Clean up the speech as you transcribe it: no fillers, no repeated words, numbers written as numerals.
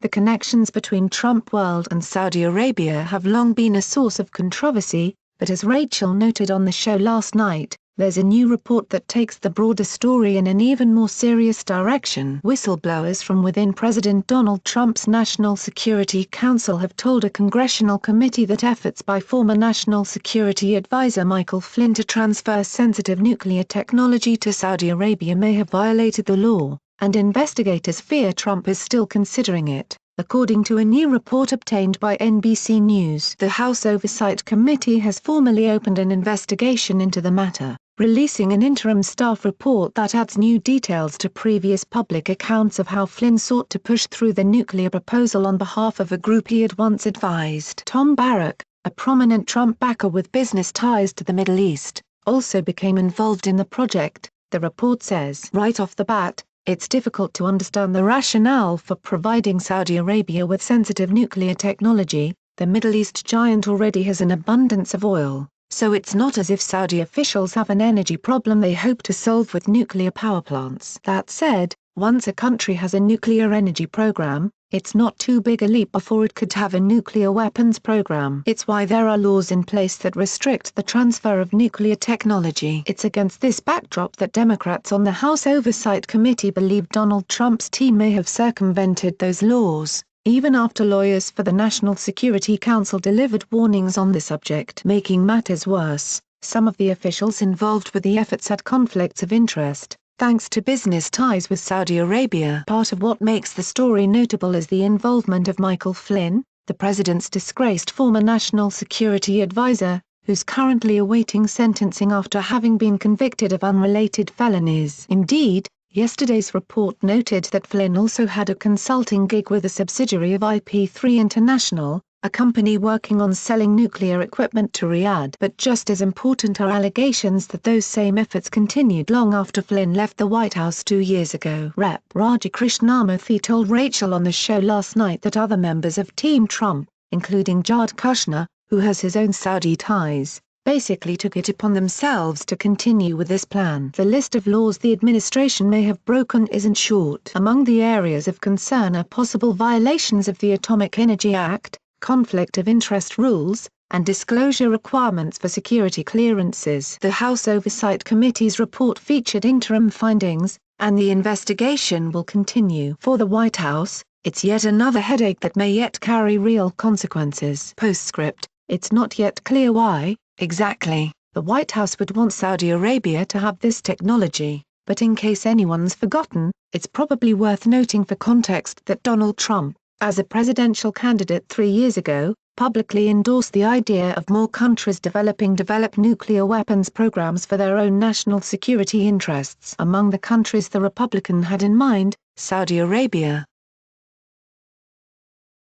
The connections between Trump World and Saudi Arabia have long been a source of controversy, but as Rachel noted on the show last night, there's a new report that takes the broader story in an even more serious direction. Whistleblowers from within President Donald Trump's National Security Council have told a congressional committee that efforts by former National Security Advisor Michael Flynn to transfer sensitive nuclear technology to Saudi Arabia may have violated the law, and investigators fear Trump is still considering it, according to a new report obtained by NBC News. The House Oversight Committee has formally opened an investigation into the matter, releasing an interim staff report that adds new details to previous public accounts of how Flynn sought to push through the nuclear proposal on behalf of a group he had once advised. Tom Barrack, a prominent Trump backer with business ties to the Middle East, also became involved in the project, the report says. Right off the bat, it's difficult to understand the rationale for providing Saudi Arabia with sensitive nuclear technology. The Middle East giant already has an abundance of oil, so it's not as if Saudi officials have an energy problem they hope to solve with nuclear power plants. That said, once a country has a nuclear energy program, it's not too big a leap before it could have a nuclear weapons program. It's why there are laws in place that restrict the transfer of nuclear technology. It's against this backdrop that Democrats on the House Oversight Committee believe Donald Trump's team may have circumvented those laws, even after lawyers for the National Security Council delivered warnings on the subject. Making matters worse, some of the officials involved with the efforts had conflicts of interest, thanks to business ties with Saudi Arabia. Part of what makes the story notable is the involvement of Michael Flynn, the president's disgraced former national security advisor, who's currently awaiting sentencing after having been convicted of unrelated felonies. Indeed, yesterday's report noted that Flynn also had a consulting gig with a subsidiary of IP3 International, a company working on selling nuclear equipment to Riyadh. But just as important are allegations that those same efforts continued long after Flynn left the White House 2 years ago. Rep. Raji Krishnamurthy told Rachel on the show last night that other members of Team Trump, including Jared Kushner, who has his own Saudi ties, basically took it upon themselves to continue with this plan. The list of laws the administration may have broken isn't short. Among the areas of concern are possible violations of the Atomic Energy Act, conflict of interest rules, and disclosure requirements for security clearances. The House Oversight Committee's report featured interim findings, and the investigation will continue. For the White House, it's yet another headache that may yet carry real consequences. Postscript: it's not yet clear why, exactly, the White House would want Saudi Arabia to have this technology, but in case anyone's forgotten, it's probably worth noting for context that Donald Trump, as a presidential candidate 3 years ago, publicly endorsed the idea of more countries developing nuclear weapons programs for their own national security interests. Among the countries the Republican had in mind, Saudi Arabia,